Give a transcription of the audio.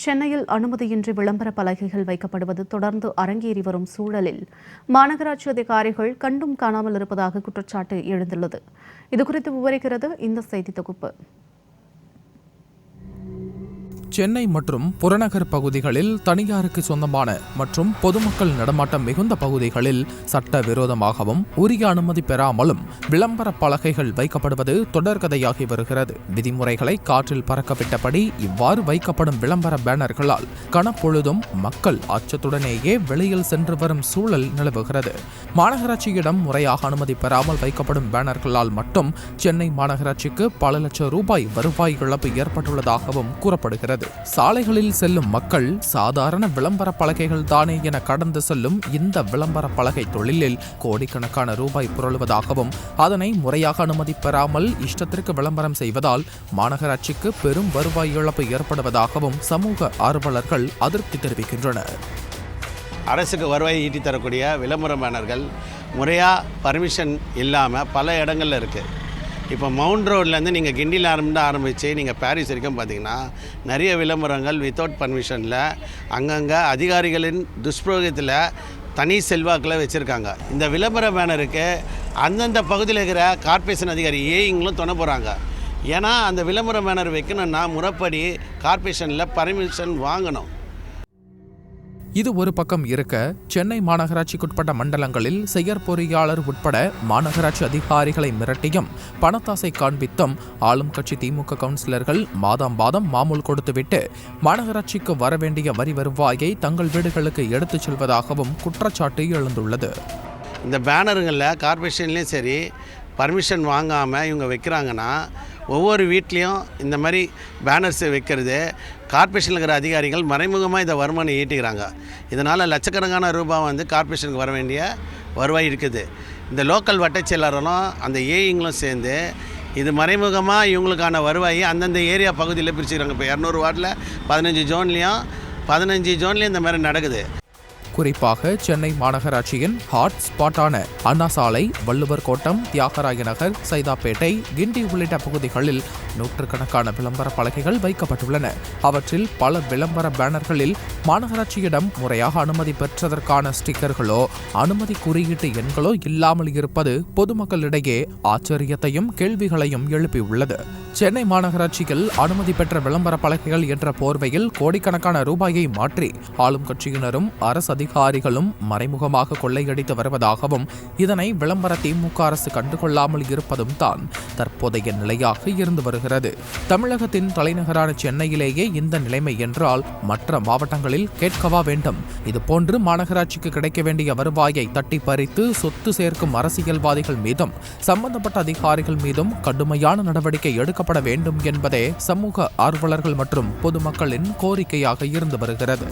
சென்னையில் அனுமதியின்றி விளம்பர பலகைகள் வைக்கப்படுவது தொடர்ந்து அரங்கேறி வரும் சூழலில் மாநகராட்சி அதிகாரிகள் கண்டும் காணாமல் இருப்பதாக குற்றச்சாட்டு எழுந்துள்ளது. இதுகுறித்து விவரிக்கிறது இந்த செய்தி தொகுப்பு. சென்னை மற்றும் புறநகர் பகுதிகளில் தனியாருக்கு சொந்தமான மற்றும் பொதுமக்கள் நடமாட்டம் மிகுந்த பகுதிகளில் சட்டவிரோதமாகவும் உரிய அனுமதி பெறாமலும் விளம்பர பலகைகள் வைக்கப்படுவது தொடர்கதையாகி வருகிறது. விதிமுறைகளை காற்றில் பறக்கவிட்டபடி இவ்வாறு வைக்கப்படும் விளம்பர பேனர்களால் கனப்பொழுதும் மக்கள் அச்சத்துடனேயே வெளியில் சென்று வரும் சூழல் நிலவுகிறது. மாநகராட்சியிடம் முறையாக அனுமதி பெறாமல் வைக்கப்படும் பேனர்களால் மட்டும் சென்னை மாநகராட்சிக்கு பல லட்சம் ரூபாய் வருவாய் இழப்பு ஏற்பட்டுள்ளதாகவும் கூறப்படுகிறது. சாலைகளில் செல்லும் மக்கள் சாதாரண விளம்பர பலகைகள் தானே என கடந்து செல்லும் இந்த விளம்பர பலகை தொழிலில் கோடிக்கணக்கான ரூபாய் புரளுவதாகவும் அதனை முறையாக அனுமதி பெறாமல் இஷ்டத்திற்கு விளம்பரம் செய்வதால் மாநகராட்சிக்கு பெரும் வருவாய் இழப்பு ஏற்படுவதாகவும் சமூக ஆர்வலர்கள் அதிருப்தி தெரிவிக்கின்றனர். அரசுக்கு வருவாயை ஈட்டி தரக்கூடிய விளம்பர பேனர்கள் முறையாக பர்மிஷன் இல்லாமல் பல இடங்களில் இருக்குது. இப்போ மவுண்ட் ரோட்லேருந்து நீங்கள் கிண்டியில் ஆரம்பித்து நீங்கள் பாரிஸ் வரைக்கும் பார்த்தீங்கன்னா நிறைய விளம்பரங்கள் வித்தவுட் பர்மிஷனில் அங்கங்கே அதிகாரிகளின் துஷ்பிரயோகத்தில் தனி செல்வாக்கில் வச்சுருக்காங்க. இந்த விளம்பர பேனருக்கு அந்தந்த பகுதியில் இருக்கிற கார்ப்பரேஷன் அதிகாரி ஏஇங்களும் துணை போகிறாங்க. ஏன்னா அந்த விளம்பர பேனர் வைக்கணும்னா முறைப்படி கார்ப்பரேஷனில் பர்மிஷன் வாங்கணும். இது ஒரு பக்கம் இருக்க, சென்னை மாநகராட்சிக்குட்பட்ட மண்டலங்களில் செயற்பொறியாளர் உட்பட மாநகராட்சி அதிகாரிகளை மிரட்டியும் பணத்தாசை காண்பித்தும் ஆளும் கட்சி திமுக கவுன்சிலர்கள் மாதம் மாமூல் கொடுத்துவிட்டு மாநகராட்சிக்கு வரவேண்டிய வரி வருவாயை தங்கள் வீடுகளுக்கு எடுத்துச் செல்வதாகவும் குற்றச்சாட்டு எழுந்துள்ளது. இந்த பேனருங்களில் கார்ப்பரேஷன்லேயும் சரி பர்மிஷன் வாங்காமல் இவங்க வைக்கிறாங்கன்னா ஒவ்வொரு வீட்லேயும் இந்த மாதிரி பேனர்ஸ் வைக்கிறது கார்ப்பரேஷனில் இருக்கிற அதிகாரிகள் மறைமுகமாக இந்த வருமானம் ஈட்டிக்கிறாங்க. இதனால் லட்சக்கணக்கான ரூபாய் கார்ப்பரேஷனுக்கு வர வேண்டிய வருவாய் இருக்குது. இந்த லோக்கல் வட்டச் செயலாளரும் அந்த ஏஇங்களும் சேர்ந்து இது மறைமுகமாக இவங்களுக்கான வருவாயை அந்தந்த ஏரியா பகுதியில் பிரிச்சுக்கிறாங்க. இப்போ 200 வார்டில் 15 ஜோன்லேயும் இந்த மாதிரி நடக்குது. குறிப்பாக சென்னை மாநகராட்சியின் ஹாட் ஸ்பாட்டான அண்ணா சாலை, வள்ளுவர் கோட்டம், தியாகராய நகர், சைதாப்பேட்டை, கிண்டி உள்ளிட்ட பகுதிகளில் நூற்றுக்கணக்கான விளம்பர பலகைகள் வைக்கப்பட்டுள்ளன. அவற்றில் பல விளம்பர பேனர்களில் மாநகராட்சியிடம் முறையாக அனுமதி பெற்றதற்கான ஸ்டிக்கர்களோ அனுமதி குறியீட்டு எண்களோ இல்லாமல் இருப்பது பொதுமக்களிடையே ஆச்சரியத்தையும் கேள்விகளையும் எழுப்பியுள்ளது. சென்னை மாநகராட்சியில் அனுமதி பெற்ற விளம்பர பலகைகள் என்ற போர்வையில் கோடிக்கணக்கான ரூபாயை மாற்றி ஆளும் கட்சியினரும் அரசு அதிகாரிகளும் மறைமுகமாக கொள்ளையடித்து வருவதாகவும் இதனை விளம்பர திமுக அரசு கண்டுகொள்ளாமல் இருப்பதும் தான் தற்போதைய நிலையாக இருந்து வருகிறது. தமிழகத்தின் தலைநகரான சென்னையிலேயே இந்த நிலைமை என்றால் மற்ற மாவட்டங்களில் கேட்கவா வேண்டும்? இதுபோன்று மாநகராட்சிக்கு கிடைக்க வேண்டிய வருவாயை தட்டி பறித்து சொத்து சேர்க்கும் அரசியல்வாதிகள் மீதும் சம்பந்தப்பட்ட அதிகாரிகள் மீதும் கடுமையான நடவடிக்கை எடுக்கப்பட வேண்டும் என்பதே சமூக ஆர்வலர்கள் மற்றும் பொதுமக்களின் கோரிக்கையாக இருந்து வருகிறது.